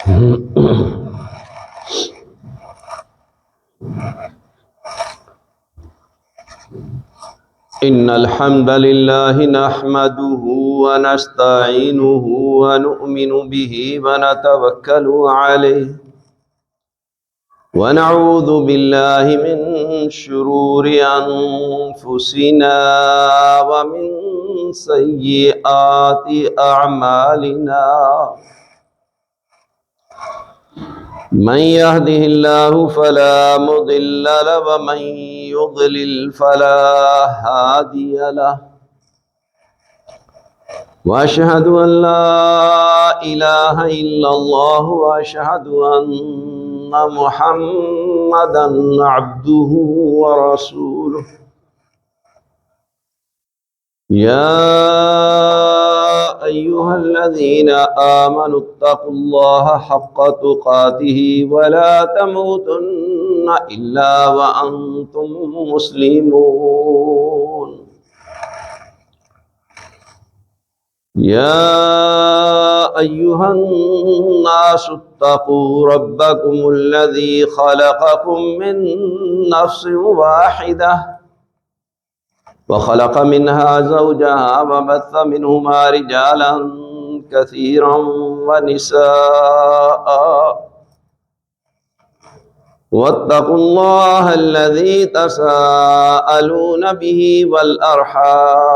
إن الحمد لله نحمده ونستعينه ونؤمن به ونتوكل عليه ونعوذ بالله من شرور أنفسنا ومن سيئات أعمالنا من يهده الله فلا مضل له ومن يضلل فلا هادي له وأشهد أن لا إله إلا الله وأشهد أن محمدا عبده ورسوله يا أيها الذين آمنوا اتقوا الله حق تقاته ولا تموتن إلا وأنتم مسلمون يا أيها الناس اتقوا ربكم الذي خلقكم من نفس واحدة وخلق منها زوجها وبث منهما رجالا كثيرا ونساء واتقوا الله الذي تساءلون به والأرحام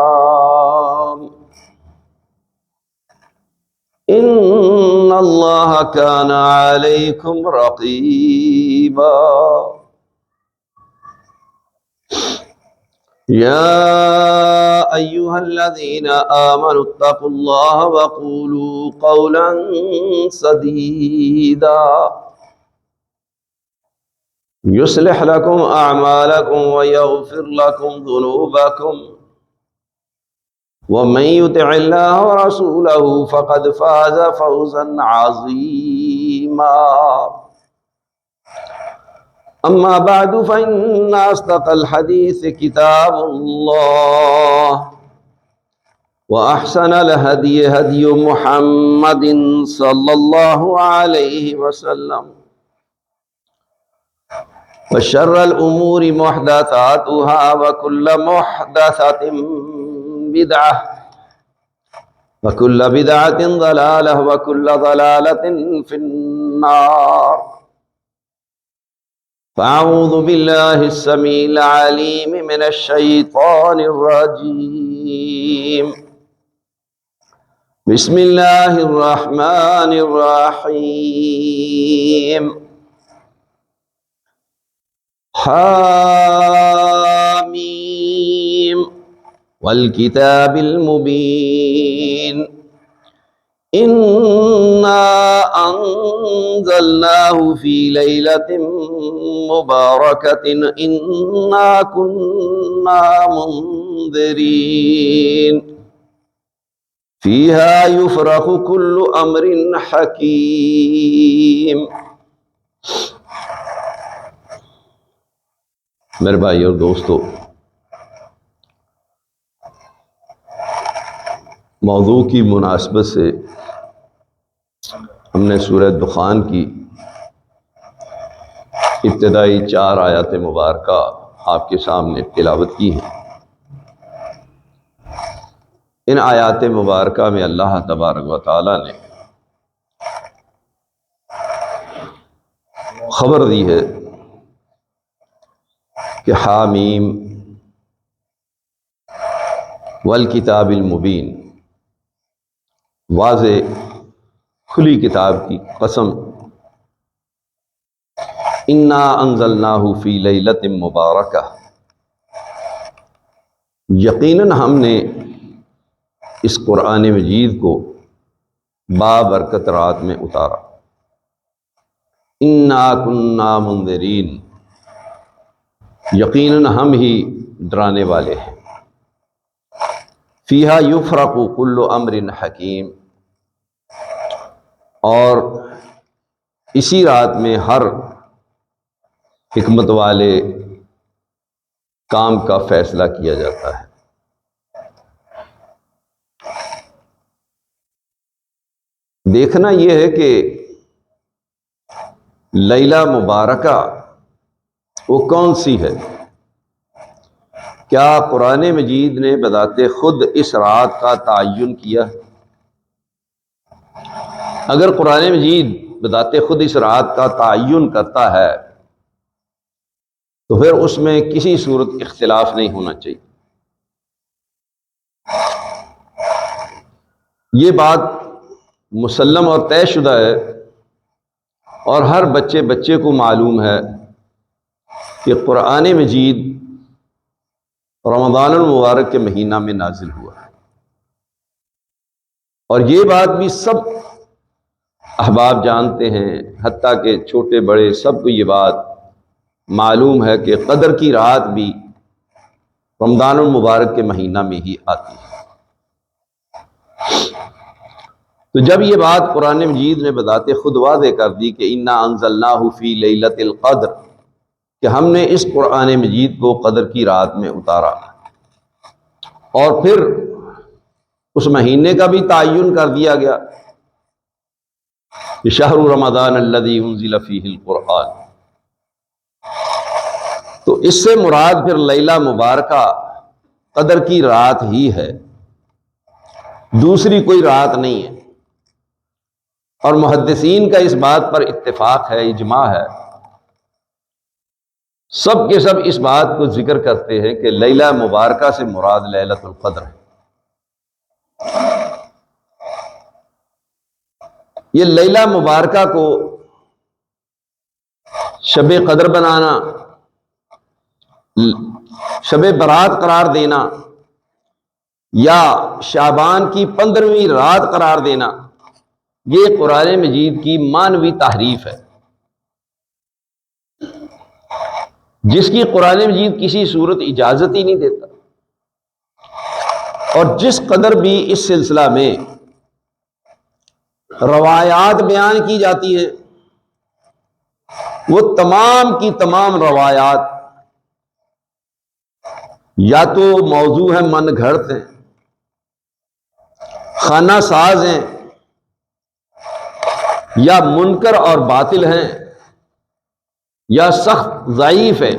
إن الله كان عليكم رقيبا يا أيها الذين آمنوا اتقوا الله وقولوا قولا سديدا يصلح لكم أعمالكم ويغفر لكم ذنوبكم ومن يطع الله ورسوله فقد فاز فوزا عظيما أما بعد فإن أصدق الحديث كتاب الله وأحسن الهدي هدي محمد صلى الله عليه وسلم وشر الأمور محدثاتها وكل محدثة بدعة وكل بدعة ضلالة وكل ضلالة في النار فأعوذ بالله السميع العليم من الشيطان الرجيم بسم الله الرحمن الرحيم حاميم والكتاب المبين إنا أنزلناه في ليلة مباركة إنا كنا منذرين فيها يفرق كل أمر حكيم. میرے بھائی اور دوستو، موضوع کی مناسبت سے ہم نے سورہ دخان کی ابتدائی 4 آیات مبارکہ آپ کے سامنے تلاوت کی ہیں۔ ان آیات مبارکہ میں اللہ تبارک و تعالی نے خبر دی ہے کہ حامیم والکتاب المبین، واضح کھلی کتاب کی قسم، انا انزلناہ فی لیلۃ مبارکہ، یقیناً ہم نے اس قرآن مجید کو بابرکت رات میں اتارا۔ انا کنا منذرین، یقیناً ہم ہی ڈرانے والے ہیں۔ فیہا یفرق کل امر حکیم، اور اسی رات میں ہر حکمت والے کام کا فیصلہ کیا جاتا ہے۔ دیکھنا یہ ہے کہ لیلہ مبارکہ وہ کون سی ہے؟ کیا قرآن مجید نے بذات خود اس رات کا تعین کیا؟ اگر قرآن مجید بذات خود اس رات کا تعین کرتا ہے تو پھر اس میں کسی صورت اختلاف نہیں ہونا چاہیے۔ یہ بات مسلم اور طے شدہ ہے، اور ہر بچے کو معلوم ہے کہ قرآن مجید رمضان المبارک کے مہینہ میں نازل ہوا ہے، اور یہ بات بھی سب احباب جانتے ہیں، حتیٰ کہ چھوٹے بڑے سب کو یہ بات معلوم ہے کہ قدر کی رات بھی رمضان المبارک کے مہینہ میں ہی آتی ہے۔ تو جب یہ بات قرآن مجید نے بذات خود واضح کر دی کہ انا انزلناہ فی لیلۃ القدر، کہ ہم نے اس قرآن مجید کو قدر کی رات میں اتارا، اور پھر اس مہینے کا بھی تعین کر دیا گیا کہ شہر رمضان الذی انزل فیہ القرآن، تو اس سے مراد پھر لیلہ مبارکہ قدر کی رات ہی ہے، دوسری کوئی رات نہیں ہے۔ اور محدثین کا اس بات پر اتفاق ہے، اجماع ہے، سب کے سب اس بات کو ذکر کرتے ہیں کہ لیلہ مبارکہ سے مراد لیلۃ القدر ہے۔ یہ لیلہ مبارکہ کو شب قدر بنانا، شب برات قرار دینا، یا شعبان کی 15ویں رات قرار دینا، یہ قرآن مجید کی معنوی تحریف ہے، جس کی قرآن مجید کسی صورت اجازت ہی نہیں دیتا۔ اور جس قدر بھی اس سلسلہ میں روایات بیان کی جاتی ہیں، وہ تمام کی تمام روایات یا تو موضوع ہیں، من گھڑت ہیں، خانہ ساز ہیں، یا منکر اور باطل ہیں، یا سخت ضعیف ہے،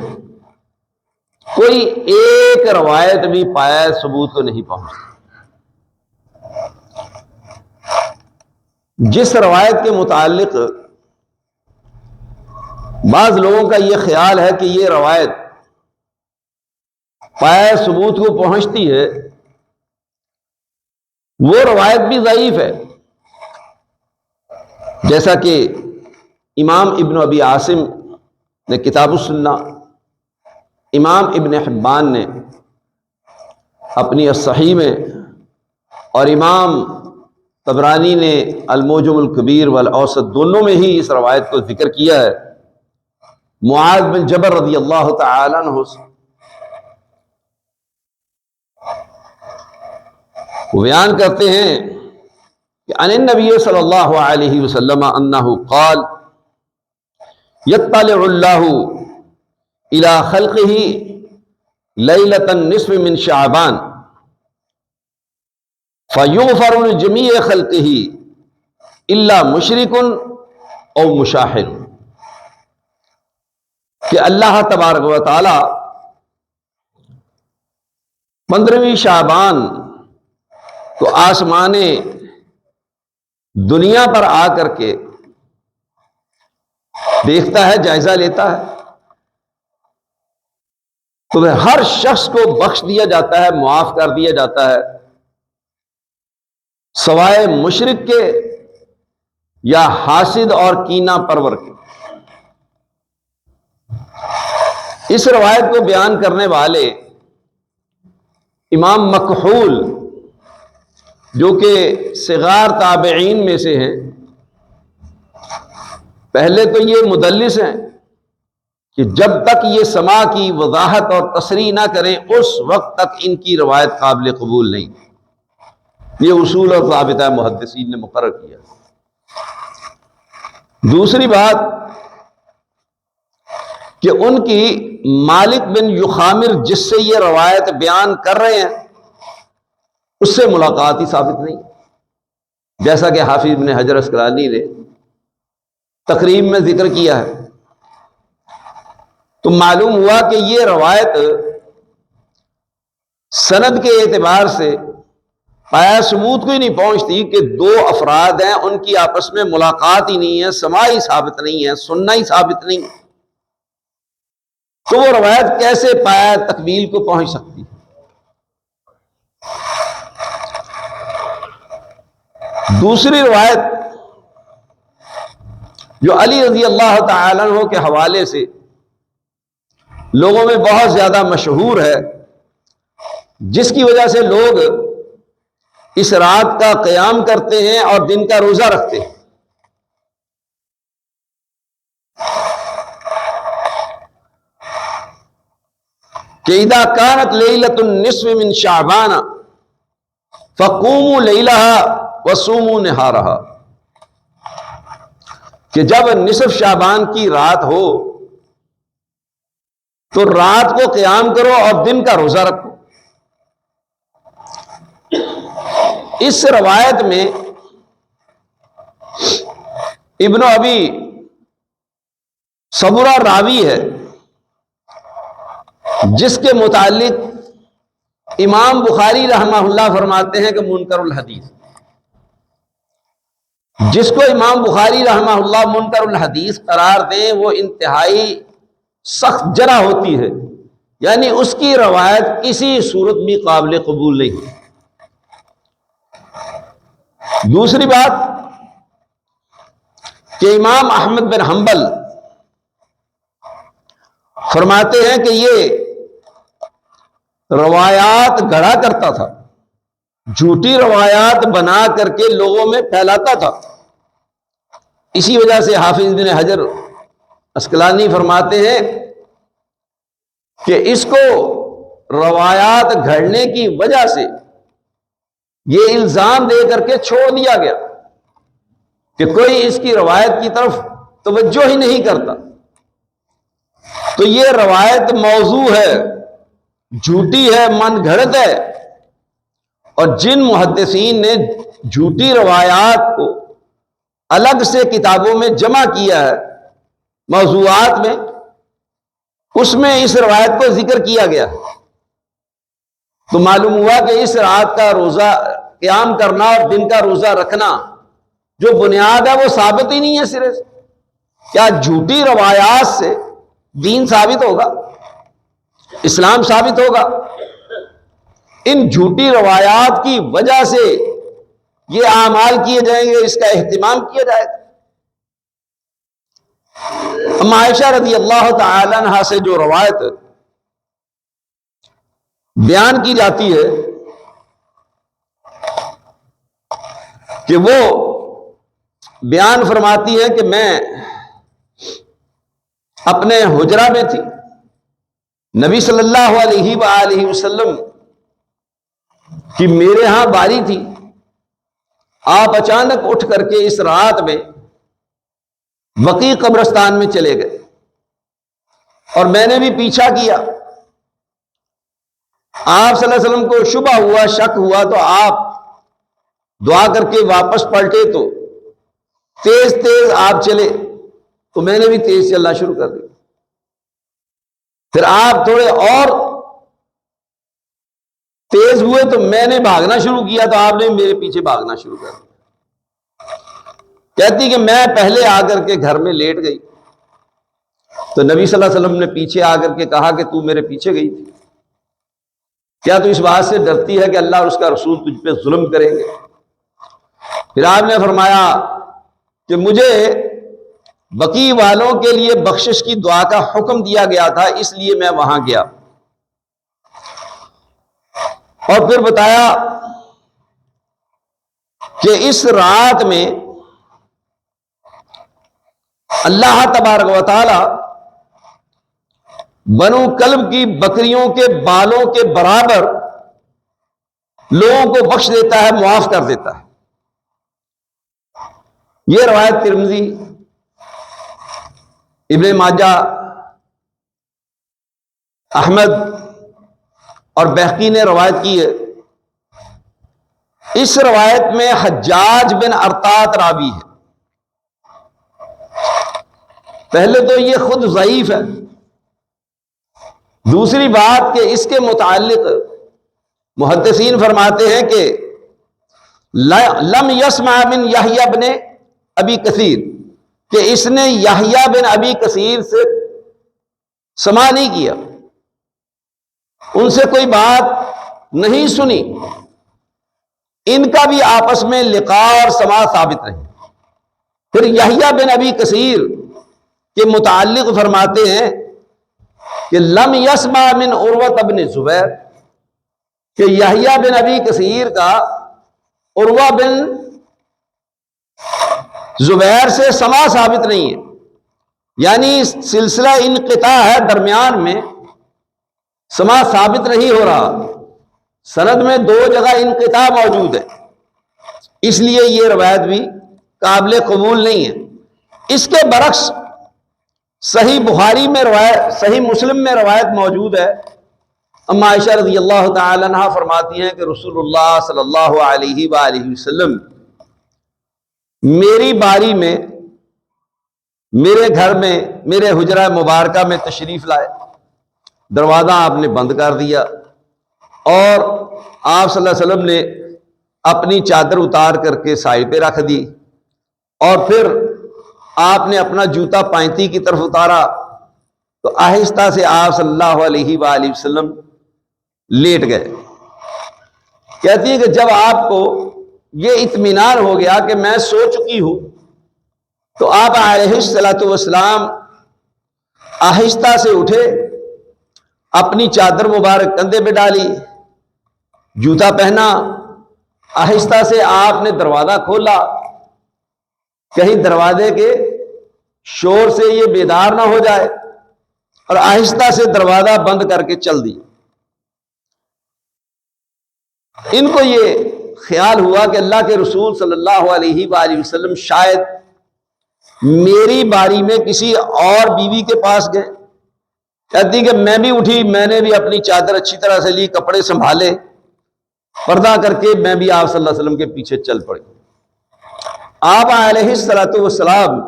کوئی ایک روایت بھی پایا ثبوت کو نہیں پہنچتی۔ جس روایت کے متعلق بعض لوگوں کا یہ خیال ہے کہ یہ روایت پایا ثبوت کو پہنچتی ہے، وہ روایت بھی ضعیف ہے، جیسا کہ امام ابن ابی عاصم نے کتاب السنہ، امام ابن حبان نے اپنی الصحیح میں، اور امام طبرانی نے المعجم الکبیر والاوسط دونوں میں ہی اس روایت کو ذکر کیا ہے، معاذ بن جبل رضی اللہ تعالی عنہ سے۔ وہ بیان کرتے ہیں کہ عن النبی صلی اللہ علیہ وسلم انہ قال یطلع اللہ الی خلقہ لیلۃ النصف من شعبان فیغفر لجمیع خلقہ الا مشرک او مشاہد، کہ اللہ تبارک و تعالی 15ویں شعبان کو آسمان دنیا پر آ کر کے دیکھتا ہے، جائزہ لیتا ہے، تو ہر شخص کو بخش دیا جاتا ہے، معاف کر دیا جاتا ہے، سوائے مشرک کے یا حاسد اور کینہ پرور کے۔ اس روایت کو بیان کرنے والے امام مکحول، جو کہ صغار تابعین میں سے ہیں، پہلے تو یہ مدلس ہیں کہ جب تک یہ سماع کی وضاحت اور تصریح نہ کریں اس وقت تک ان کی روایت قابل قبول نہیں۔ یہ اصول اور ضابطہ محدثین نے مقرر کیا۔ دوسری بات کہ ان کی مالک بن یخامر جس سے یہ روایت بیان کر رہے ہیں اس سے ملاقات ہی ثابت نہیں، جیسا کہ حافظ ابن حجر اسقلانی نے تقریب میں ذکر کیا ہے۔ تو معلوم ہوا کہ یہ روایت سند کے اعتبار سے پایا ثبوت کو ہی نہیں پہنچتی کہ دو افراد ہیں، ان کی آپس میں ملاقات ہی نہیں ہے، سماع ہی ثابت نہیں ہے، سننا ہی ثابت نہیں ہے، تو وہ روایت کیسے پایا تکمیل کو پہنچ سکتی؟ دوسری روایت جو علی رضی اللہ تعالیٰ عنہ کے حوالے سے لوگوں میں بہت زیادہ مشہور ہے، جس کی وجہ سے لوگ اس رات کا قیام کرتے ہیں اور دن کا روزہ رکھتے ہیں، کہ اذا کانت لیلۃ النصف من شعبان فقوموا لیلہا وصوموا نہارہا، کہ جب نصف شعبان کی رات ہو تو رات کو قیام کرو اور دن کا روزہ رکھو۔ اس روایت میں ابن ابی صبرہ راوی ہے، جس کے متعلق امام بخاری رحمہ اللہ فرماتے ہیں کہ منکر الحدیث، جس کو امام بخاری رحمہ اللہ منکر الحدیث قرار دیں وہ انتہائی سخت جرح ہوتی ہے، یعنی اس کی روایت کسی صورت بھی قابل قبول نہیں۔ دوسری بات کہ امام احمد بن حنبل فرماتے ہیں کہ یہ روایات گڑھا کرتا تھا، جھوٹی روایات بنا کر کے لوگوں میں پھیلاتا تھا، اسی وجہ سے حافظ بن حجر اسقلانی فرماتے ہیں کہ اس کو روایات گھڑنے کی وجہ سے یہ الزام دے کر کے چھوڑ دیا گیا کہ کوئی اس کی روایت کی طرف توجہ ہی نہیں کرتا۔ تو یہ روایت موضوع ہے، جھوٹی ہے، من گھڑت ہے، اور جن محدثین نے جھوٹی روایات کو الگ سے کتابوں میں جمع کیا ہے موضوعات میں، اس میں اس روایت کو ذکر کیا گیا، تو معلوم ہوا کہ اس رات کا روزہ قیام کرنا اور دن کا روزہ رکھنا جو بنیاد ہے وہ ثابت ہی نہیں ہے سرے سے۔ کیا جھوٹی روایات سے دین ثابت ہوگا، اسلام ثابت ہوگا؟ ان جھوٹی روایات کی وجہ سے یہ اعمال کیے جائیں گے، اس کا اہتمام کیا جائے گا۔ اما عائشہ رضی اللہ تعالی عنہا سے جو روایت بیان کی جاتی ہے کہ وہ بیان فرماتی ہے کہ میں اپنے حجرہ میں تھی، نبی صلی اللہ علیہ وآلہ وسلم کہ میرے ہاں باری تھی، آپ اچانک اٹھ کر کے اس رات میں بقیع قبرستان میں چلے گئے، اور میں نے بھی پیچھا کیا۔ آپ صلی اللہ علیہ وسلم کو شبہ ہوا، شک ہوا، تو آپ دعا کر کے واپس پلٹے تو تیز تیز آپ چلے، تو میں نے بھی تیز چلنا شروع کر دیا۔ پھر آپ تھوڑے اور تیز ہوئے تو میں نے بھاگنا شروع کیا، تو آپ نے میرے پیچھے بھاگنا شروع کر دیا۔ کہتی کہ میں پہلے آ کر کے گھر میں لیٹ گئی، تو نبی صلی اللہ علیہ وسلم نے پیچھے آ کر کے کہا کہ تو میرے پیچھے گئی تھی، کیا تو اس بات سے ڈرتی ہے کہ اللہ اور اس کا رسول تجھ پہ ظلم کریں گے؟ پھر آپ نے فرمایا کہ مجھے بقیع والوں کے لیے بخشش کی دعا کا حکم دیا گیا تھا، اس لیے میں وہاں گیا۔ اور پھر بتایا کہ اس رات میں اللہ تبارک و تعالی بنو کلب کی بکریوں کے بالوں کے برابر لوگوں کو بخش دیتا ہے، معاف کر دیتا ہے۔ یہ روایت ترمذی، ابن ماجہ، احمد اور بہقی نے روایت کی ہے۔ اس روایت میں حجاج بن ارطاط راوی ہے۔ پہلے تو یہ خود ضعیف ہے، دوسری بات کہ اس کے متعلق محدثین فرماتے ہیں کہ لم یسمع من یحییٰ بن ابی کثیر، کہ اس نے یحییٰ بن ابی کثیر سے سماع نہیں کیا، ان سے کوئی بات نہیں سنی، ان کا بھی آپس میں لقاء اور سماع ثابت رہی۔ پھر یحییٰ بن ابی کثیر کے متعلق فرماتے ہیں کہ لم یسمع من عروہ بن زبیر، کہ یحییٰ بن ابی کثیر کا عروہ بن زبیر سے سماع ثابت نہیں ہے، یعنی سلسلہ انقطاع ہے، درمیان میں سماع ثابت نہیں ہو رہا، سند میں 2 جگہ انقطاع موجود ہے، اس لیے یہ روایت بھی قابل قبول نہیں ہے۔ اس کے برعکس صحیح بخاری میں روایت، صحیح مسلم میں روایت موجود ہے، اما عائشہ رضی اللہ تعالی عنہا فرماتی ہیں کہ رسول اللہ صلی اللہ علیہ وآلہ وسلم میری باری میں، میرے گھر میں، میرے حجرہ مبارکہ میں تشریف لائے، دروازہ آپ نے بند کر دیا اور آپ صلی اللہ علیہ وسلم نے اپنی چادر اتار کر کے سائڈ پہ رکھ دی، اور پھر آپ نے اپنا جوتا پائنتی کی طرف اتارا، تو آہستہ سے آپ صلی اللہ علیہ وآلہ وسلم لیٹ گئے۔ کہتی ہے کہ جب آپ کو یہ اطمینان ہو گیا کہ میں سو چکی ہوں، تو آپ علیہ الصلوۃ والسلام آہستہ سے اٹھے، اپنی چادر مبارک کندھے پہ ڈالی، جوتا پہنا، آہستہ سے آپ نے دروازہ کھولا، کہیں دروازے کے شور سے یہ بیدار نہ ہو جائے، اور آہستہ سے دروازہ بند کر کے چل دی۔ ان کو یہ خیال ہوا کہ اللہ کے رسول صلی اللہ علیہ وآلہ وسلم شاید میری باری میں کسی اور بیوی کے پاس گئے۔ کہتی کہ میں بھی اٹھی، میں نے بھی اپنی چادر اچھی طرح سے لی، کپڑے سنبھالے، پردہ کر کے میں بھی آپ صلی اللہ علیہ وسلم کے پیچھے چل پڑی۔ آپ علیہ الصلوۃ والسلام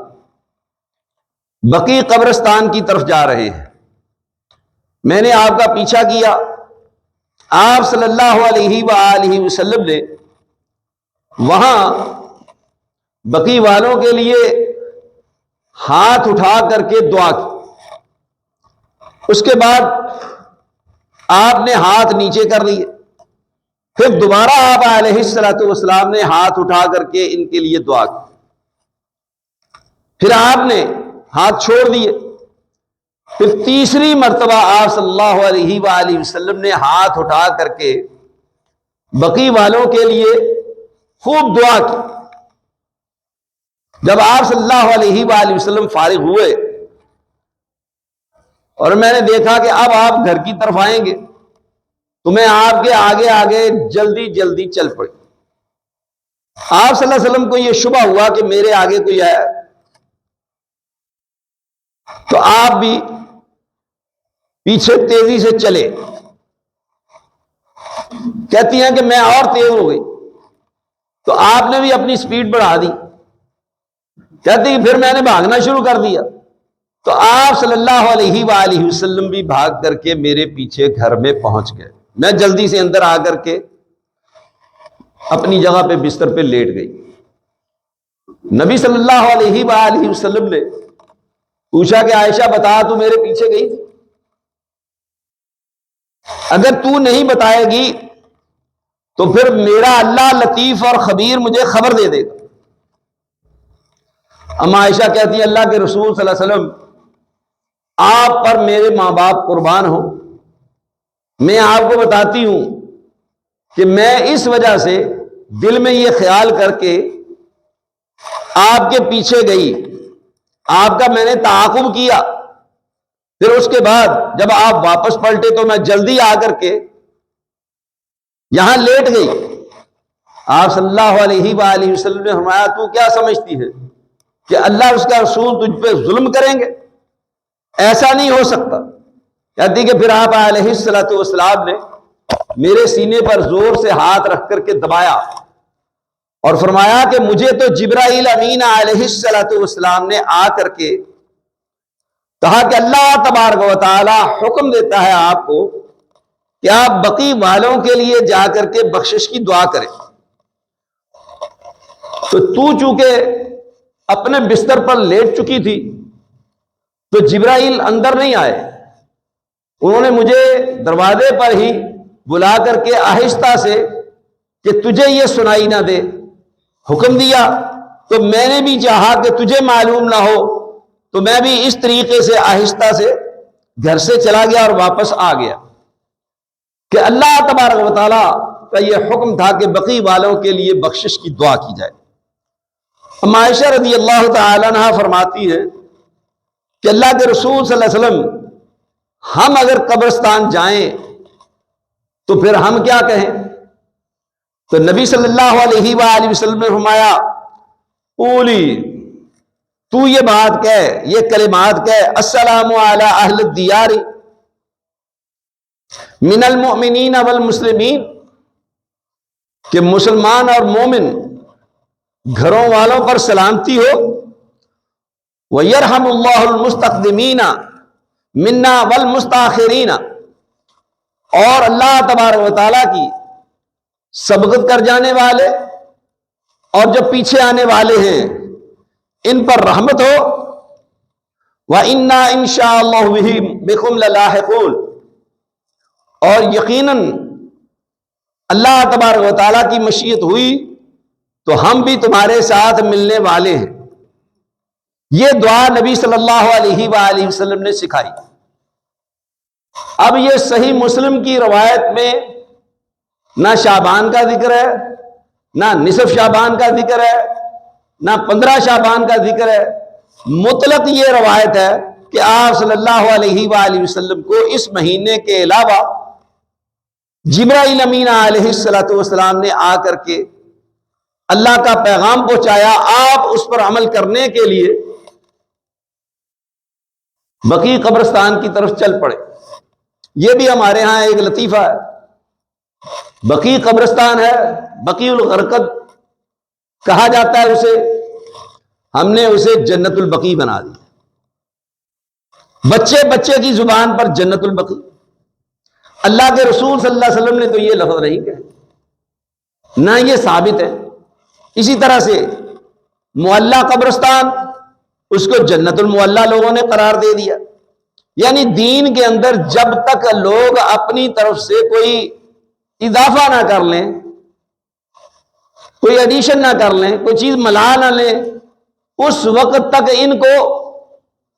بقیع قبرستان کی طرف جا رہے ہیں، میں نے آپ کا پیچھا کیا، آپ صلی اللہ علیہ وآلہ وسلم نے وہاں بقیع والوں کے لیے ہاتھ اٹھا کر کے دعا کی، اس کے بعد آپ نے ہاتھ نیچے کر لیے، پھر دوبارہ آپ علیہ الصلوۃ والسلام نے ہاتھ اٹھا کر کے ان کے لیے دعا کی، پھر آپ نے ہاتھ چھوڑ دیے، پھر تیسری مرتبہ آپ صلی اللہ علیہ وآلہ وسلم نے ہاتھ اٹھا کر کے بقیع والوں کے لیے خوب دعا کی۔ جب آپ صلی اللہ علیہ وآلہ وسلم فارغ ہوئے اور میں نے دیکھا کہ اب آپ گھر کی طرف آئیں گے، تو میں آپ کے آگے آگے جلدی جلدی چل پڑی۔ آپ صلی اللہ علیہ وسلم کو یہ شبہ ہوا کہ میرے آگے کوئی ہے، تو آپ بھی پیچھے تیزی سے چلے۔ کہتی ہیں کہ میں اور تیز ہو گئی، تو آپ نے بھی اپنی سپیڈ بڑھا دی۔ کہتی کہ پھر میں نے بھاگنا شروع کر دیا، تو آپ صلی اللہ علیہ وآلہ وسلم بھی بھاگ کر کے میرے پیچھے گھر میں پہنچ گئے۔ میں جلدی سے اندر آ کر کے اپنی جگہ پہ بستر پہ لیٹ گئی۔ نبی صلی اللہ علیہ وآلہ وسلم نے پوچھا کہ عائشہ بتا، تو میرے پیچھے گئی تھی؟ اگر تو نہیں بتائے گی تو پھر میرا اللہ لطیف اور خبیر مجھے خبر دے دے گا۔ اما عائشہ کہتی ہے اللہ کے رسول صلی اللہ علیہ وسلم آپ پر میرے ماں باپ قربان ہوں، میں آپ کو بتاتی ہوں کہ میں اس وجہ سے دل میں یہ خیال کر کے آپ کے پیچھے گئی، آپ کا میں نے تعاقب کیا، پھر اس کے بعد جب آپ واپس پلٹے تو میں جلدی آ کر کے یہاں لیٹ گئی۔ آپ صلی اللہ علیہ وآلہ وسلم نے فرمایا تو کیا سمجھتی ہے کہ اللہ اس کا رسول تجھ پہ ظلم کریں گے؟ ایسا نہیں ہو سکتا۔ کہتی کہ پھر آپ علیہ الصلوۃ والسلام نے میرے سینے پر زور سے ہاتھ رکھ کر کے دبایا اور فرمایا کہ مجھے تو جبرائیل امین علیہ الصلوۃ والسلام نے آ کر کے کہا کہ اللہ تبارک و تعالی حکم دیتا ہے آپ کو کہ آپ بقی والوں کے لیے جا کر کے بخشش کی دعا کریں. تو چونکہ اپنے بستر پر لیٹ چکی تھی تو جبرائیل اندر نہیں آئے. انہوں نے مجھے دروازے پر ہی بلا کر کے آہستہ سے کہ تجھے یہ سنائی نہ دے حکم دیا. تو میں نے بھی چاہا کہ تجھے معلوم نہ ہو، تو میں بھی اس طریقے سے آہستہ سے گھر سے چلا گیا اور واپس آ گیا کہ اللہ تبارک و تعالیٰ کا یہ حکم تھا کہ بقی والوں کے لیے بخشش کی دعا کی جائے. عائشہ رضی اللہ تعالی عنہا فرماتی ہے کہ اللہ کے رسول صلی اللہ علیہ وسلم ہم اگر قبرستان جائیں تو پھر ہم کیا کہیں؟ تو نبی صلی اللہ علیہ وآلہ وسلم نے فرمایا اولی، تو یہ بات کہہ، یہ کلمات کہہ، السلام علی اہل الدیار من المؤمنین والمسلمین، کہ مسلمان اور مومن گھروں والوں پر سلامتی ہو. وَيَرْحَمُ اللَّهُ الْمُسْتَقْدِمِينَ مِنَّا وَالْمُسْتَأْخِرِينَ، اور اللہ تبارک و تعالیٰ کی سبقت کر جانے والے اور جو پیچھے آنے والے ہیں ان پر رحمت ہو. وَإِنَّا إِن شَاءَ اللَّهُ بِكُمْ لَلَاحِقُونَ، اور یقیناً اللہ تبارک و تعالیٰ کی مشیت ہوئی تو ہم بھی تمہارے ساتھ ملنے والے ہیں. یہ دعا نبی صلی اللہ علیہ وآلہ وسلم نے سکھائی. اب یہ صحیح مسلم کی روایت میں نہ شعبان کا ذکر ہے، نہ نصف شعبان کا ذکر ہے، نہ 15 شعبان کا ذکر ہے. مطلق یہ روایت ہے کہ آپ صلی اللہ علیہ وآلہ وسلم کو اس مہینے کے علاوہ جبرائیل امین علیہ السلام نے آ کر کے اللہ کا پیغام پہنچایا. آپ اس پر عمل کرنے کے لیے بقی قبرستان کی طرف چل پڑے. یہ بھی ہمارے ہاں ایک لطیفہ ہے. بقی قبرستان ہے، بقی الغرقد کہا جاتا ہے اسے. ہم نے اسے جنت البقی بنا دیا. بچے بچے کی زبان پر جنت البقی. اللہ کے رسول صلی اللہ علیہ وسلم نے تو یہ لفظ نہیں کہا، نہ یہ ثابت ہے. اسی طرح سے معلّہ قبرستان، اس کو جنت المعلّہ لوگوں نے قرار دے دیا. یعنی دین کے اندر جب تک لوگ اپنی طرف سے کوئی اضافہ نہ کر لیں، کوئی ایڈیشن نہ کر لیں، کوئی چیز ملا نہ لیں، اس وقت تک ان کو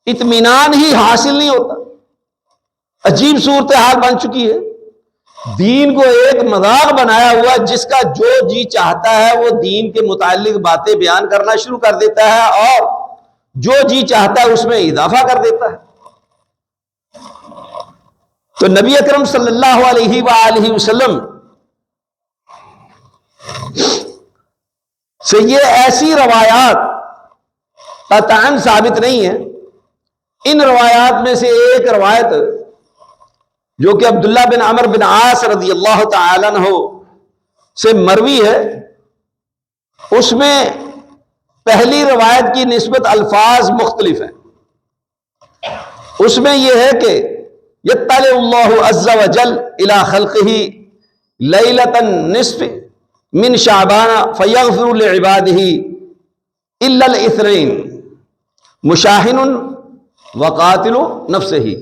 اطمینان ہی حاصل نہیں ہوتا. عجیب صورتحال بن چکی ہے. دین کو ایک مذاق بنایا ہوا، جس کا جو جی چاہتا ہے وہ دین کے متعلق باتیں بیان کرنا شروع کر دیتا ہے اور جو جی چاہتا ہے اس میں اضافہ کر دیتا ہے. تو نبی اکرم صلی اللہ علیہ وآلہ وسلم سے یہ ایسی روایات قطعاً ثابت نہیں ہے. ان روایات میں سے ایک روایت جو کہ عبداللہ بن عمر بن عاص رضی اللہ تعالیٰ عنہ سے مروی ہے، اس میں پہلی روایت کی نسبت الفاظ مختلف ہیں. اس میں یہ ہے کہ یطلع اللہ عز وجل الی خلقہ لیلۃ النصف من شعبان فیغفر لعبادہ الا الاثنین مشاہن وقاتل نفسہ،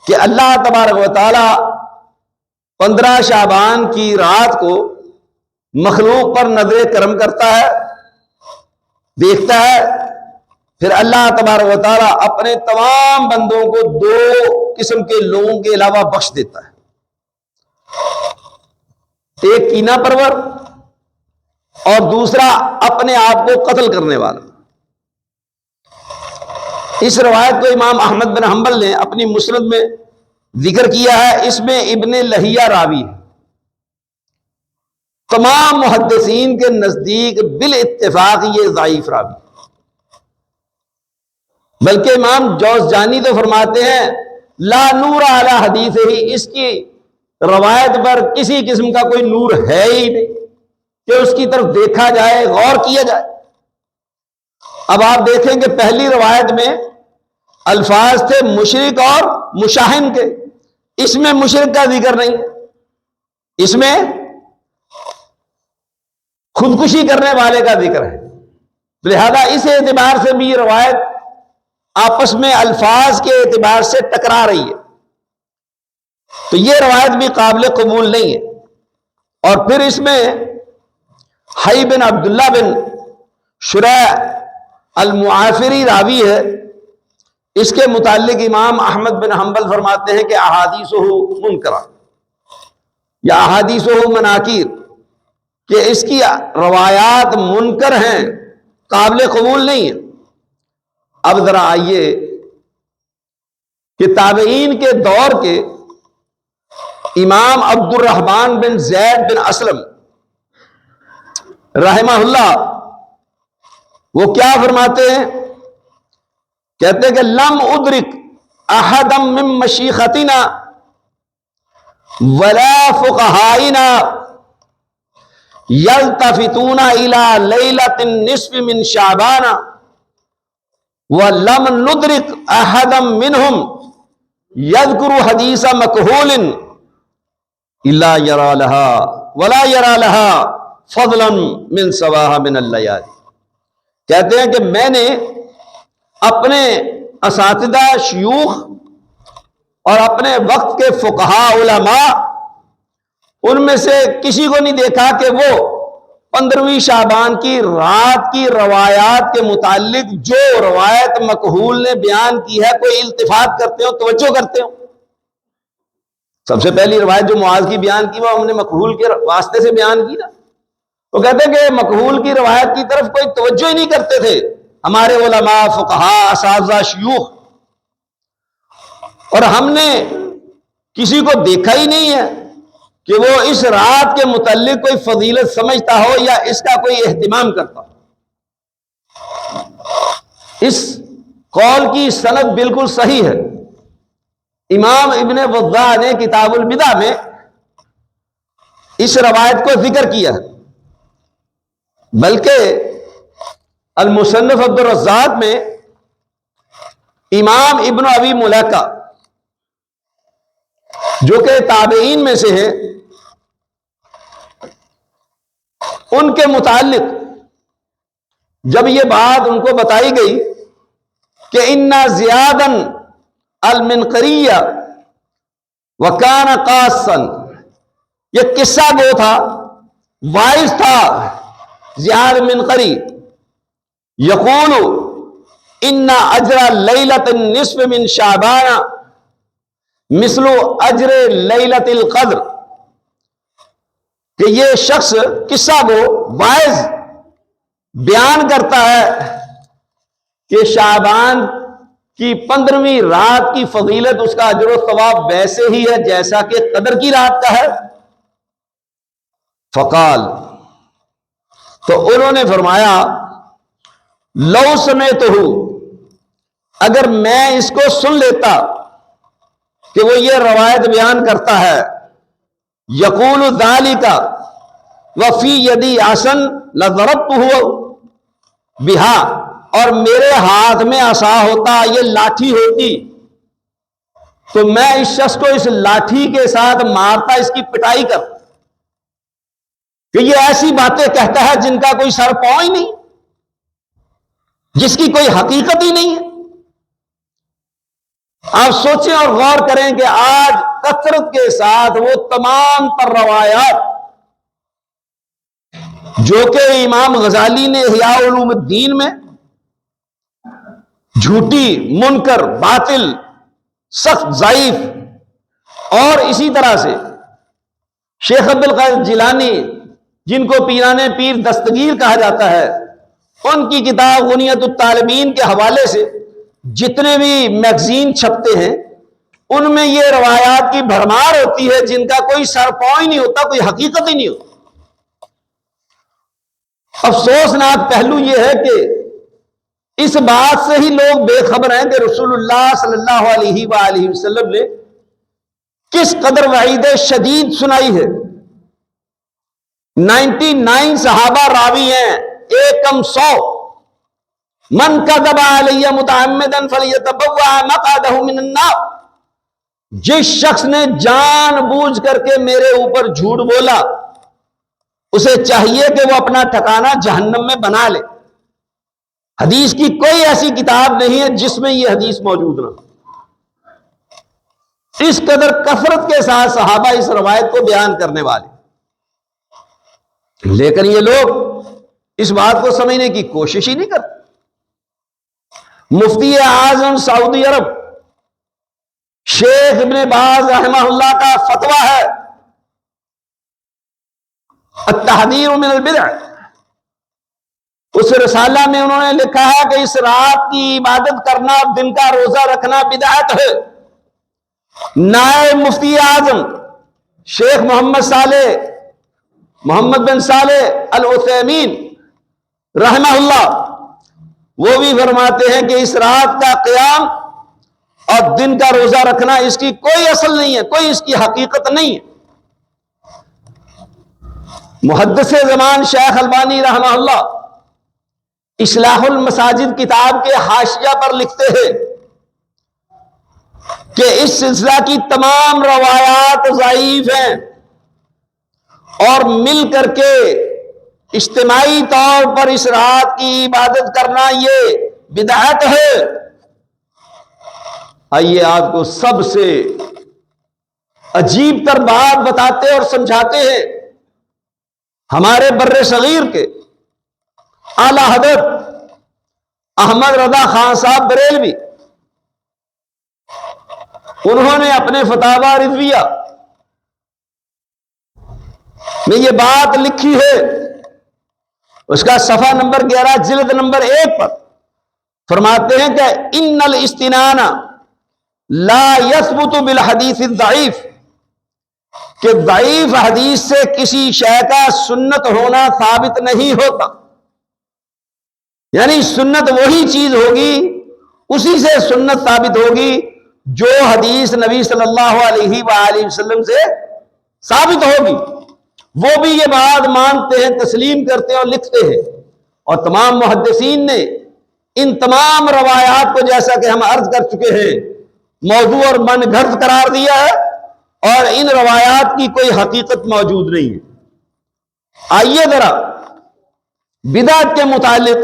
کہ اللہ تبارک و تعالی 15 شعبان کی رات کو مخلوق پر نظر کرم کرتا ہے، دیکھتا ہے، پھر اللہ تبارک و تعالی اپنے تمام بندوں کو 2 قسم کے لوگوں کے علاوہ بخش دیتا ہے. ایک کینہ پرور اور دوسرا اپنے آپ کو قتل کرنے والا. اس روایت کو امام احمد بن حنبل نے اپنی مسند میں ذکر کیا ہے. اس میں ابن لہیہ راوی ہے. تمام محدثین کے نزدیک بالاتفاق یہ ضعیف راوی، بلکہ امام جوزجانی تو فرماتے ہیں لا نور علی حدیث ہی، اس کی روایت پر کسی قسم کا کوئی نور ہے ہی نہیں کہ اس کی طرف دیکھا جائے، غور کیا جائے. اب آپ دیکھیں کہ پہلی روایت میں الفاظ تھے مشرک اور مشاہن کے، اس میں مشرک کا ذکر نہیں ہے، اس میں خودکشی کرنے والے کا ذکر ہے۔ لہذا اس اعتبار سے بھی یہ روایت آپس میں الفاظ کے اعتبار سے ٹکرا رہی ہے، تو یہ روایت بھی قابل قبول نہیں ہے۔ اور پھر اس میں حی بن عبداللہ بن شریح المعافری راوی ہے، اس کے متعلق امام احمد بن حنبل فرماتے ہیں کہ احادیثہ منکرہ یا احادیثہ مناکیر، کہ اس کی روایات منکر ہیں، قابل قبول نہیں ہے۔ اب ذرا آئیے کہ تابعین کے دور کے امام عبد الرحمن بن زید بن اسلم رحمہ اللہ وہ کیا فرماتے ہیں؟ کہتے ہیں کہ لم ادرک احدا من مشیختنا ولا فقہائنا یلتفتون الی لیلۃ النصف من شعبان ولم ندرک احدا منہم یذکر حدیث مکحول الا یرا لها ولا یرا لها فضلا من سواها من اللیال۔ کہتے ہیں کہ میں نے اپنے اساتذہ شیوخ اور اپنے وقت کے فقہاء علماء ان میں سے کسی کو نہیں دیکھا کہ وہ 15ویں شعبان کی رات کی روایات کے متعلق جو روایت مکحول نے بیان کی ہے کوئی التفات کرتے ہو، توجہ کرتے ہو۔ سب سے پہلی روایت جو معاذ کی بیان کی وہ ہم نے مکحول کے واسطے سے بیان کی نا، وہ کہتے ہیں کہ مکحول کی روایت کی طرف کوئی توجہ ہی نہیں کرتے تھے ہمارے علماء، فقہاء، اساتذہ، شیوخ، اور ہم نے کسی کو دیکھا ہی نہیں ہے کہ وہ اس رات کے متعلق کوئی فضیلت سمجھتا ہو یا اس کا کوئی اہتمام کرتا ہو۔ اس قول کی سند بالکل صحیح ہے۔ امام ابن وضاح نے کتاب البدع میں اس روایت کو ذکر کیا ہے، بلکہ المصنف عبد الرزاق میں امام ابن ابی ملیکہ جو کہ تابعین میں سے ہے، ان کے متعلق جب یہ بات ان کو بتائی گئی کہ انا زیادا المنقریہ وکان قاصا، یہ قصہ گو تھا، وائز تھا زیاد منقری، یقول ان اجر لیلۃ النصف من شعبان مثل اجر لیلۃ القدر، کہ یہ شخص قصہ گو وائز بیان کرتا ہے کہ شعبان کی 15ویں رات کی فضیلت، اس کا اجر و ثواب ویسے ہی ہے جیسا کہ قدر کی رات کا ہے۔ فقال، تو انہوں نے فرمایا لو سمعتہ، اگر میں اس کو سن لیتا کہ وہ یہ روایت بیان کرتا ہے، یقول ذالک وفی یدی عصا لضربتہ بہا، اور میرے ہاتھ میں عصا ہوتا، یہ لاٹھی ہوتی، تو میں اس شخص کو اس لاٹھی کے ساتھ مارتا، اس کی پٹائی کر، کہ یہ ایسی باتیں کہتا ہے جن کا کوئی سر پاؤں ہی نہیں، جس کی کوئی حقیقت ہی نہیں ہے۔ آپ سوچیں اور غور کریں کہ آج کثرت کے ساتھ وہ تمام تر روایات جو کہ امام غزالی نے احیاء علوم الدین میں جھوٹی، منکر، باطل، سخت ضعیف، اور اسی طرح سے شیخ عبد القادر جیلانی جن کو پیران پیر دستگیر کہا جاتا ہے، ان کی کتاب غنیت الطالبین کے حوالے سے جتنے بھی میگزین چھپتے ہیں ان میں یہ روایات کی بھرمار ہوتی ہے جن کا کوئی سر پاؤں ہی نہیں ہوتا، کوئی حقیقت ہی نہیں ہوتی۔ افسوسناک پہلو یہ ہے کہ اس بات سے ہی لوگ بے خبر ہیں کہ رسول اللہ صلی اللہ علیہ وآلہ وسلم نے کس قدر وعید شدید سنائی ہے۔ 99 صحابہ راوی ہیں، ایک کم 100، من کذب علی متعمدا فلیتبوأ مقعدہ من النار، جس شخص نے جان بوجھ کر کے میرے اوپر جھوٹ بولا اسے چاہیے کہ وہ اپنا ٹھکانہ جہنم میں بنا لے۔ حدیث کی کوئی ایسی کتاب نہیں ہے جس میں یہ حدیث موجود نہ ہو۔ اس قدر کثرت کے ساتھ صحابہ اس روایت کو بیان کرنے والے، لیکن یہ لوگ اس بات کو سمجھنے کی کوشش ہی نہیں کرتے۔ مفتی اعظم سعودی عرب شیخ ابن باز رحمہ اللہ کا فتویٰ ہے التحذیر من البدع، اس رسالہ میں انہوں نے لکھا ہے کہ اس رات کی عبادت کرنا، دن کا روزہ رکھنا بدعت ہے۔ نائب مفتی اعظم شیخ محمد بن صالح العثیمین رحمہ اللہ وہ بھی فرماتے ہیں کہ اس رات کا قیام اور دن کا روزہ رکھنا اس کی کوئی اصل نہیں ہے، کوئی اس کی حقیقت نہیں ہے۔ محدث زمان شیخ البانی رحمہ اللہ اصلاح المساجد کتاب کے حاشیہ پر لکھتے ہیں کہ اس سلسلہ کی تمام روایات ضعیف ہیں اور مل کر کے اجتماعی طور پر اس رات کی عبادت کرنا یہ بدعت ہے۔ آئیے آپ کو سب سے عجیب تر بات بتاتے اور سمجھاتے ہیں۔ ہمارے بر صغیر کے اعلی حضرت احمد رضا خان صاحب بریلوی، انہوں نے اپنے فتاوی رضویہ میں یہ بات لکھی ہے، اس کا صفحہ نمبر 11 جلد نمبر 1 پر فرماتے ہیں کہ ان الاستنان لا يثبت بالحدیث الضعیف، کہ ضعیف حدیث سے کسی شے کا سنت ہونا ثابت نہیں ہوتا، یعنی سنت وہی چیز ہوگی، اسی سے سنت ثابت ہوگی جو حدیث نبی صلی اللہ علیہ وآلہ وسلم سے ثابت ہوگی۔ وہ بھی یہ بات مانتے ہیں، تسلیم کرتے ہیں اور لکھتے ہیں، اور تمام محدثین نے ان تمام روایات کو جیسا کہ ہم عرض کر چکے ہیں موضوع اور من گھڑت قرار دیا ہے، اور ان روایات کی کوئی حقیقت موجود نہیں ہے۔ آئیے ذرا بدعت کے متعلق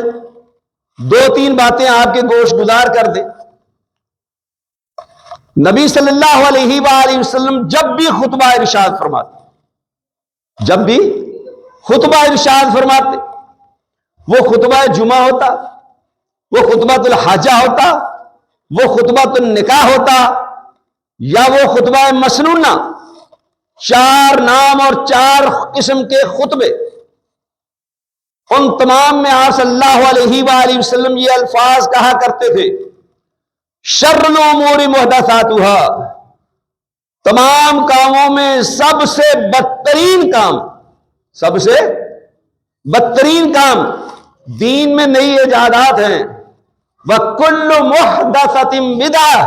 2-3 باتیں آپ کے گوش گزار کر دیں۔ نبی صلی اللہ علیہ وآلہ وسلم جب بھی خطبہ ارشاد فرماتے، وہ خطبہ جمعہ ہوتا، وہ خطبۃ الحاجہ ہوتا، وہ خطبۃ النکاح ہوتا، یا وہ خطبہ مسنونہ، 4 نام اور 4 قسم کے خطبے، ان تمام میں آپ صلی اللہ علیہ وآلہ وسلم یہ الفاظ کہا کرتے تھے شر الامور محدثاتها، تمام کاموں میں سب سے بدترین کام دین میں نئی ایجادات ہیں، وَكُلُّ مُحْدَثَةٍ بِدْعَةٍ،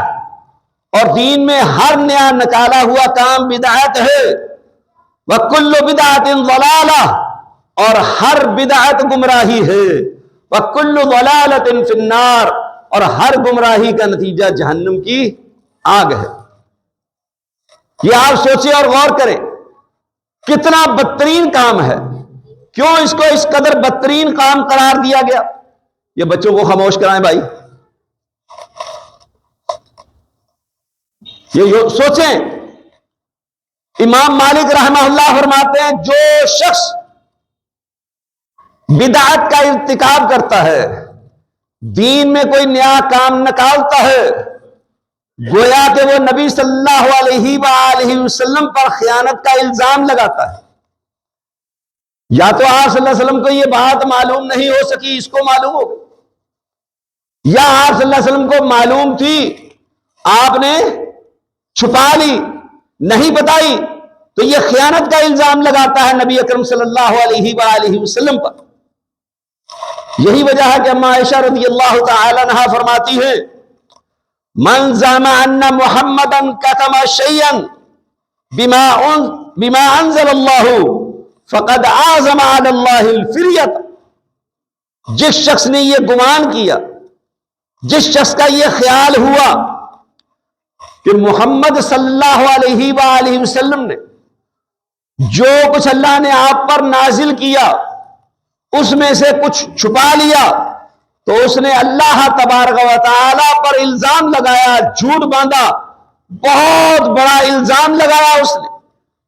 اور دین میں ہر نیا نکالا ہوا کام بدعت ہے، وَكُلُّ بِدْعَةٍ ضَلَالَةٍ، اور ہر بدعت گمراہی ہے، وَكُلُّ ضَلَالَةٍ فِي النَّارِ، اور ہر گمراہی کا نتیجہ جہنم کی آگ ہے۔ یہ آپ سوچیں اور غور کریں کتنا بدترین کام ہے، کیوں اس کو اس قدر بدترین کام قرار دیا گیا؟ یہ بچوں کو خاموش کرائیں بھائی، یہ سوچیں۔ امام مالک رحمہ اللہ فرماتے ہیں جو شخص بدعت کا ارتکاب کرتا ہے، دین میں کوئی نیا کام نکالتا ہے، گویا کہ وہ نبی صلی اللہ علیہ وآلہ وسلم پر خیانت کا الزام لگاتا ہے۔ یا تو آپ صلی اللہ علیہ وسلم کو یہ بات معلوم نہیں ہو سکی، اس کو معلوم ہو گئی، یا آپ صلی اللہ علیہ وسلم کو معلوم تھی، آپ نے چھپا لی، نہیں بتائی، تو یہ خیانت کا الزام لگاتا ہے نبی اکرم صلی اللہ علیہ وآلہ وسلم پر۔ یہی وجہ ہے کہ اما عائشہ رضی اللہ تعالی عنہا فرماتی ہے من زعم ان محمدا کتم شیئا بما انزل اللہ فقد اعظم علی اللہ الفریت، جس شخص نے یہ گمان کیا جس شخص کا یہ خیال ہوا کہ محمد صلی اللہ علیہ وآلہ وسلم نے جو کچھ اللہ نے آپ پر نازل کیا اس میں سے کچھ چھپا لیا، تو اس نے اللہ تبارک و تعالی پر الزام لگایا، جھوٹ باندھا، بہت بڑا الزام لگایا، اس نے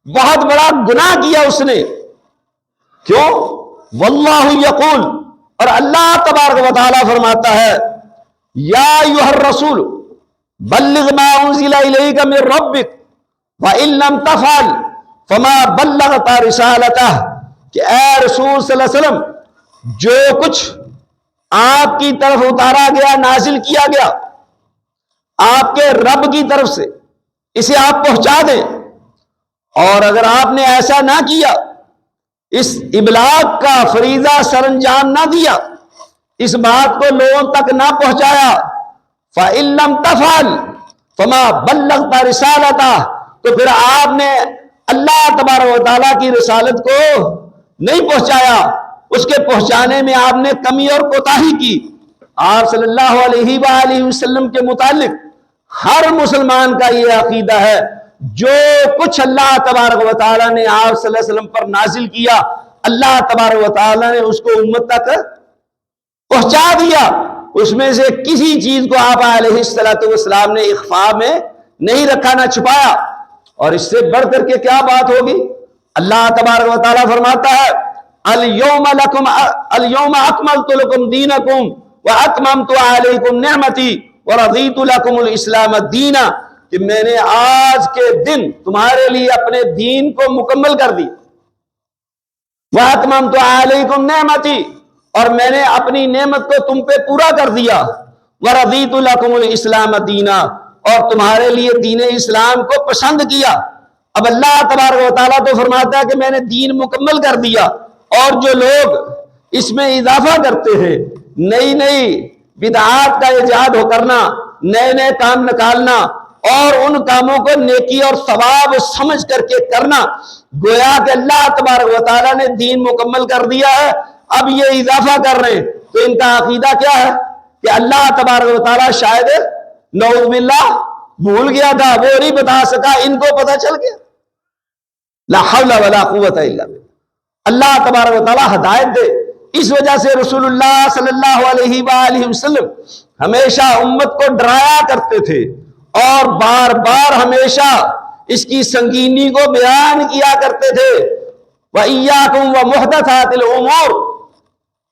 بہت بڑا گناہ کیا اس نے۔ کیوں؟ واللہ یقول، اور اللہ تبارک و تعالی فرماتا ہے یا ایھا الرسول بلغ ما انزل الیک من ربک وان لم تفعل فما بلغت رسالتہ، کہ اے رسول صلی اللہ علیہ وسلم جو کچھ آپ کی طرف اتارا گیا، نازل کیا گیا آپ کے رب کی طرف سے، اسے آپ پہنچا دیں، اور اگر آپ نے ایسا نہ کیا، اس ابلاغ کا فریضہ سر انجام نہ دیا، اس بات کو لوگوں تک نہ پہنچایا، فَإِن لَّمْ تَفْعَلْ فَمَا بَلَّغْتَ رِسَالَتَهُ، تو پھر آپ نے اللہ تبارک و تعالیٰ کی رسالت کو نہیں پہنچایا، اس کے پہنچانے میں آپ نے کمی اور کوتاہی کی۔ آپ صلی اللہ علیہ وآلہ وسلم کے متعلق ہر مسلمان کا یہ عقیدہ ہے، جو کچھ اللہ تبارک و تعالیٰ نے آپ صلی اللہ علیہ وسلم پر نازل کیا، اللہ تبارک و تعالیٰ نے اس کو امت تک پہنچا دیا، اس میں سے کسی چیز کو آپ علیہ السلام نے اخفاء میں نہیں رکھا، نہ چھپایا۔ اور اس سے بڑھ کر کے کیا بات ہوگی؟ اللہ تبارک و تعالیٰ فرماتا ہے اليوم اکملت لکم دینکم واتممت علیکم نعمتی ورضیت لکم الاسلام دینا، کہ میں نے آج کے دن تمہارے لیے اپنے دین کو مکمل کر دی، واتممت علیکم نعمتی، اور میں نے اپنی نعمت کو تم پہ پورا کر دیا، ورضیت لکم الاسلام دینا، اور تمہارے لیے دین اسلام کو پسند کیا۔ اب اللہ تبارک و تعالیٰ تو فرماتا ہے کہ میں نے دین مکمل کر دیا، اور جو لوگ اس میں اضافہ کرتے ہیں، نئی نئی بدعات کا ایجاد ہو کرنا، نئے نئے کام نکالنا، اور ان کاموں کو نیکی اور ثواب سمجھ کر کے کرنا، گویا کہ اللہ تبارک و تعالیٰ نے دین مکمل کر دیا ہے، اب یہ اضافہ کر رہے ہیں، تو ان کا عقیدہ کیا ہے کہ اللہ تبارک و تعالیٰ شاید نعوذ باللہ بھول گیا تھا، وہ نہیں بتا سکا، ان کو پتہ چل گیا۔ لا حول ولا قوت الا باللہ۔ اللہ تبارک و تعالیٰ ہدایت دے۔ اس وجہ سے رسول اللہ صلی اللہ علیہ وآلہ وسلم ہمیشہ امت کو ڈرایا کرتے تھے، اور بار بار ہمیشہ اس کی سنگینی کو بیان کیا کرتے تھے، وَإِيَّاكُمْ وَمُحْدَثَاتِ الْأُمُورِ،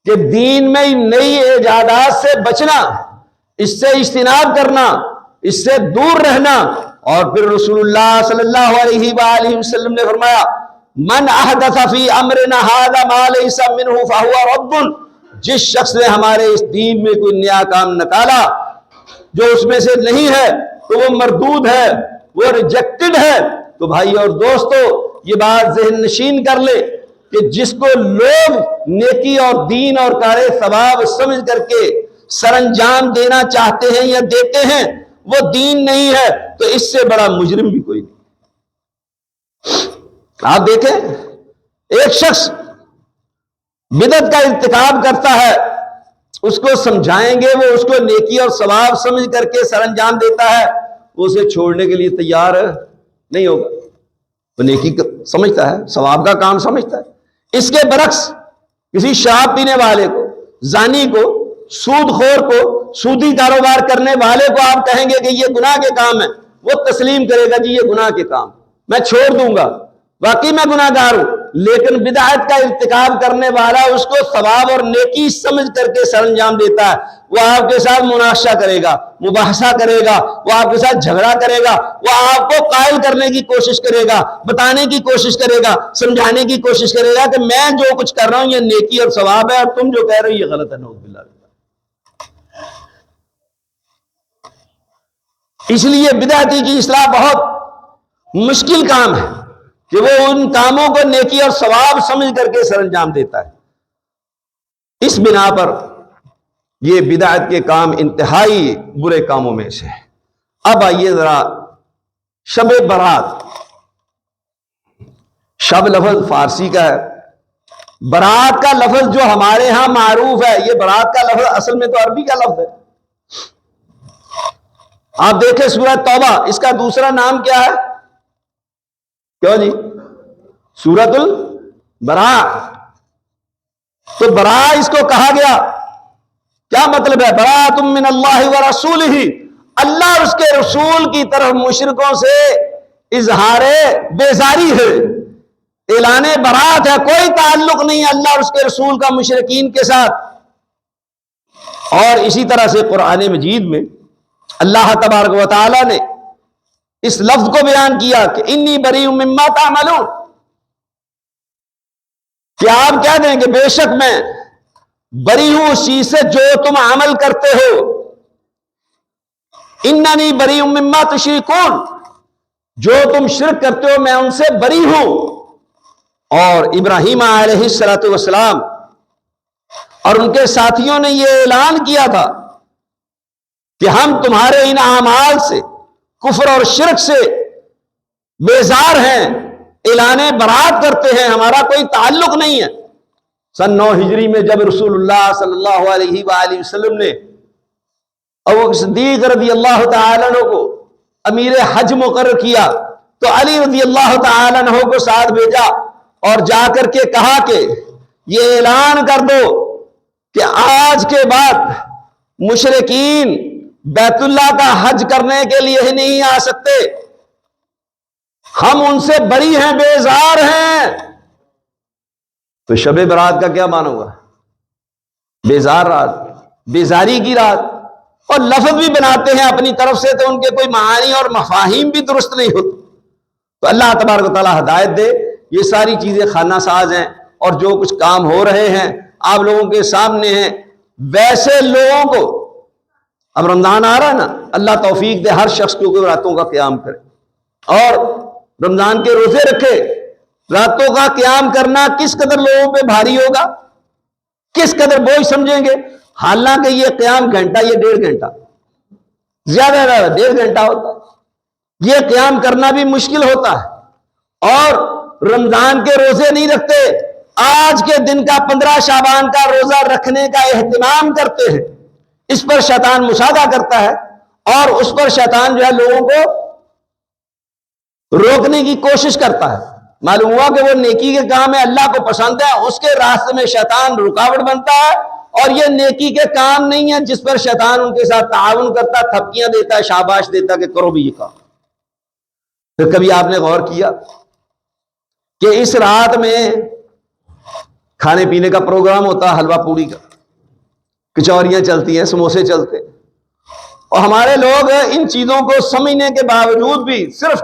کہ دین میں نئی ایجادات سے بچنا، اس سے اجتناب کرنا، اس سے دور رہنا۔ اور پھر رسول اللہ صلی اللہ علیہ وآلہ وسلم نے فرمایا من احدث فی امرنا ھذا ما لیس منہ فہو رد، جس شخص نے ہمارے اس دین میں کوئی نیا کام نکالا جو اس میں سے نہیں ہے تو وہ مردود ہے، وہ ریجیکٹڈ ہے۔ تو بھائی اور دوستو، یہ بات ذہن نشین کر لے کہ جس کو لوگ نیکی اور دین اور کار ثواب سمجھ کر کے سر انجام دینا چاہتے ہیں یا دیتے ہیں، وہ دین نہیں ہے، تو اس سے بڑا مجرم بھی کوئی نہیں۔ آپ دیکھیں، ایک شخص بدعت کا ارتکاب کرتا ہے، اس کو سمجھائیں گے، وہ اس کو نیکی اور ثواب سمجھ کر کے سر انجام دیتا ہے، وہ اسے چھوڑنے کے لیے تیار نہیں ہوگا، وہ نیکی سمجھتا ہے، ثواب کا کام سمجھتا ہے۔ اس کے برعکس کسی شراب پینے والے کو، زانی کو، سود خور کو، سودی کاروبار کرنے والے کو آپ کہیں گے کہ یہ گناہ کے کام ہے، وہ تسلیم کرے گا جی یہ گناہ کے کام میں چھوڑ دوں گا، واقعی میں گناہ گار ہوں۔ لیکن بدعت کا ارتکاب کرنے والا اس کو ثواب اور نیکی سمجھ کر کے سر انجام دیتا ہے، وہ آپ کے ساتھ مناقشہ کرے گا، مباحثہ کرے گا، وہ آپ کے ساتھ جھگڑا کرے گا، وہ آپ کو قائل کرنے کی کوشش کرے گا، بتانے کی کوشش کرے گا، سمجھانے کی کوشش کرے گا کہ میں جو کچھ کر رہا ہوں یہ نیکی اور ثواب ہے، اور تم جو کہہ رہے ہو یہ غلط ہے، نعوذ باللہ۔ اس لیے بدعتی کی اصلاح بہت مشکل کام ہے کہ وہ ان کاموں کو نیکی اور ثواب سمجھ کر کے سر انجام دیتا ہے۔ اس بنا پر یہ بدعت کے کام انتہائی برے کاموں میں سے ہے۔ اب آئیے ذرا شب برات۔ شب لفظ فارسی کا ہے، برات کا لفظ جو ہمارے ہاں معروف ہے، یہ برات کا لفظ اصل میں تو عربی کا لفظ ہے۔ آپ دیکھیں سورہ توبہ، اس کا دوسرا نام کیا ہے؟ کیوں جی؟ سورۃ البراء۔ تو براء اس کو کہا گیا، کیا مطلب ہے؟ براءۃ من اللہ ورسولہ، اللہ اور اس کے رسول کی طرف مشرکوں سے اظہار بیزاری ہے، اعلان برات ہے، کوئی تعلق نہیں ہے اللہ اور اس کے رسول کا مشرکین کے ساتھ۔ اور اسی طرح سے قرآن مجید میں اللہ تبارک و تعالی نے اس لفظ کو بیان کیا کہ انی بریء مما تعملون، کہ آپ کہہ دیں کہ بے شک میں بری ہوں اس چیز سے جو تم عمل کرتے ہو، اننی بریء مما تشرکون، جو تم شرک کرتے ہو میں ان سے بری ہوں۔ اور ابراہیم علیہ السلام اور ان کے ساتھیوں نے یہ اعلان کیا تھا کہ ہم تمہارے ان اعمال سے، کفر اور شرک سے بیزار ہیں، اعلان برات کرتے ہیں، ہمارا کوئی تعلق نہیں ہے۔ سن 9 ہجری میں جب رسول اللہ صلی اللہ علیہ وآلہ وسلم نے ابو صدیق رضی اللہ تعالیٰ عنہ کو امیر حج مقرر کیا تو علی رضی اللہ تعالیٰ عنہ کو ساتھ بھیجا اور جا کر کے کہا کہ یہ اعلان کر دو کہ آج کے بعد مشرکین بیت اللہ کا حج کرنے کے لیے ہی نہیں آ سکتے، ہم ان سے بری ہیں، بیزار ہیں۔ تو شب برات کا کیا معنی ہوگا؟ بیزار رات، بیزاری کی رات۔ اور لفظ بھی بناتے ہیں اپنی طرف سے تو ان کے کوئی معانی اور مفاہیم بھی درست نہیں ہوتے۔ تو اللہ تبارک و تعالیٰ ہدایت دے، یہ ساری چیزیں خانہ ساز ہیں، اور جو کچھ کام ہو رہے ہیں آپ لوگوں کے سامنے ہیں۔ ویسے لوگوں کو اب رمضان آ رہا ہے نا، اللہ توفیق دے ہر شخص کو راتوں کا قیام کرے اور رمضان کے روزے رکھے۔ راتوں کا قیام کرنا کس قدر لوگوں پہ بھاری ہوگا، کس قدر بوجھ سمجھیں گے، حالانکہ یہ قیام گھنٹہ، یہ 1.5 گھنٹہ، زیادہ 1.5 گھنٹہ ہوتا ہے، یہ قیام کرنا بھی مشکل ہوتا ہے۔ اور رمضان کے روزے نہیں رکھتے، آج کے دن کا 15 شعبان کا روزہ رکھنے کا اہتمام کرتے ہیں۔ اس پر شیطان مشاہدہ کرتا ہے اور اس پر شیطان جو ہے لوگوں کو روکنے کی کوشش کرتا ہے۔ معلوم ہوا کہ وہ نیکی کے کام ہے، اللہ کو پسند ہے، اس کے راستے میں شیطان رکاوٹ بنتا ہے، اور یہ نیکی کے کام نہیں ہے جس پر شیطان ان کے ساتھ تعاون کرتا ہے، تھپکیاں دیتا ہے، شاباش دیتا ہے کہ کرو بھی یہ کام۔ پھر کبھی آپ نے غور کیا کہ اس رات میں کھانے پینے کا پروگرام ہوتا ہے، حلوہ پوڑی کا، کچوریاں چلتی ہیں، سموسے چلتے ہیں، اور ہمارے لوگ ان چیزوں کو سمجھنے کے باوجود بھی صرف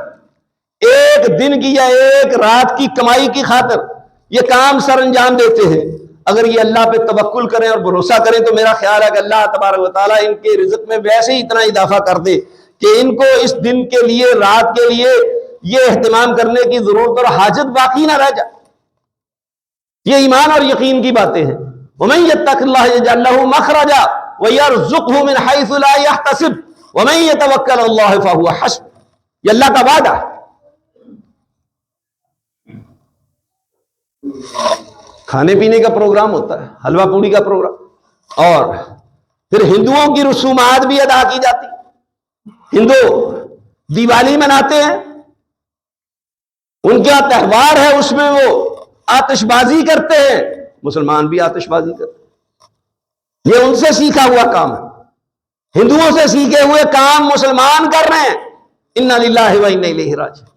ایک دن کی یا ایک رات کی کمائی کی خاطر یہ کام سر انجام دیتے ہیں۔ اگر یہ اللہ پہ توکل کریں اور بھروسہ کریں تو میرا خیال ہے کہ اللہ تبارک و تعالیٰ ان کے رزق میں ویسے ہی اتنا اضافہ کر دے کہ ان کو اس دن کے لیے، رات کے لیے یہ اہتمام کرنے کی ضرورت اور حاجت باقی نہ رہ جائے۔ یہ ایمان اور یقین کی باتیں ہیں۔ وَمَن يَتَّقِ اللَّهَ يَجْعَل لَّهُ مَخْرَجًا وَيَرْزُقْهُ مِنْ حَيْثُ لَا يَحْتَسِبُ وَمَن يَتَوَكَّلْ عَلَى اللَّهِ فَهُوَ حَسْبُهُ، یہ اللہ کا وعدہ ہے۔ کھانے پینے کا پروگرام ہوتا ہے، حلوہ پوڑی کا پروگرام، اور پھر ہندوؤں کی رسومات بھی ادا کی جاتی۔ ہندو دیوالی مناتے ہیں، ان کا تہوار ہے، اس میں وہ آتش بازی کرتے ہیں، مسلمان بھی آتش بازی کرتے ہیں۔ یہ ان سے سیکھا ہوا کام ہے، ہندوؤں سے سیکھے ہوئے کام مسلمان کر رہے ہیں۔ انا للہ و انا الیہ راجعون۔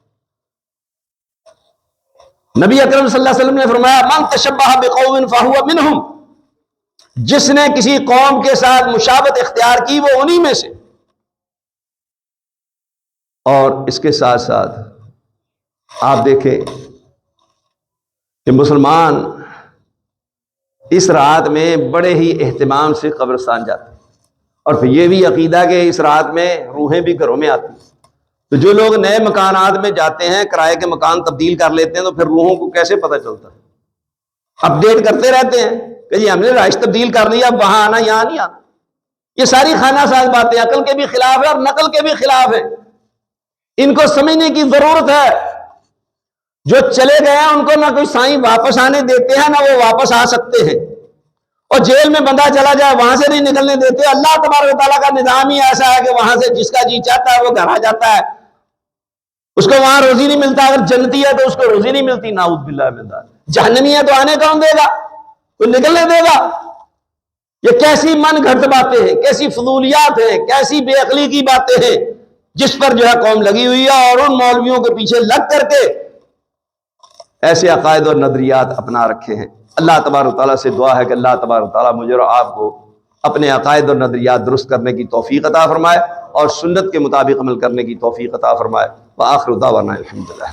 نبی اکرم صلی اللہ علیہ وسلم نے فرمایا من تشبہ بقوم فہو منہم، جس نے کسی قوم کے ساتھ مشابہت اختیار کی وہ انہی میں سے۔ اور اس کے ساتھ ساتھ آپ دیکھیں کہ مسلمان اس رات میں بڑے ہی اہتمام سے قبرستان جاتے ہیں، اور پھر یہ بھی عقیدہ کہ اس رات میں روحیں بھی گھروں میں آتی ہیں۔ تو جو لوگ نئے مکانات میں جاتے ہیں، کرائے کے مکان تبدیل کر لیتے ہیں، تو پھر روحوں کو کیسے پتہ چلتا ہے؟ اپ ڈیٹ کرتے رہتے ہیں کہ جی ہم نے رہائش تبدیل کر لیا، اب وہاں آنا یہاں نہیں آنا۔ یہ ساری خانہ ساز باتیں عقل کے بھی خلاف ہے اور نقل کے بھی خلاف ہے۔ ان کو سمجھنے کی ضرورت ہے۔ جو چلے گئے ہیں ان کو نہ کوئی سائیں واپس آنے دیتے ہیں، نہ وہ واپس آ سکتے ہیں، اور جیل میں بندہ چلا جائے وہاں سے نہیں نکلنے دیتے. اللہ تبارک و تعالیٰ کا نظام ہی ایسا ہے کہ وہاں سے جس کا جی چاہتا ہے وہ گھر آ جاتا ہے. اس کو وہاں روزی نہیں ملتا. اگر جنتی ہے تو اس کو روزی نہیں ملتی. نعوذ باللہ من ذالک. جہنمی ہے تو آنے کون دے گا؟ کوئی نکلنے دے گا؟ یہ کیسی من گھڑت باتیں ہیں، کیسی فضولیات ہیں، کیسی بے عقلی کی باتیں ہیں جس پر جو ہے قوم لگی ہوئی ہے، اور ان مولویوں کے پیچھے لگ کر کے ایسے عقائد اور نظریات اپنا رکھے ہیں. اللہ تبارک و تعالیٰ سے دعا ہے کہ اللہ تبارک و تعالیٰ مجھے اور آپ کو اپنے عقائد اور نظریات درست کرنے کی توفیق عطا فرمائے اور سنت کے مطابق عمل کرنے کی توفیق عطا فرمائے. وآخر دعوانا الحمدللہ.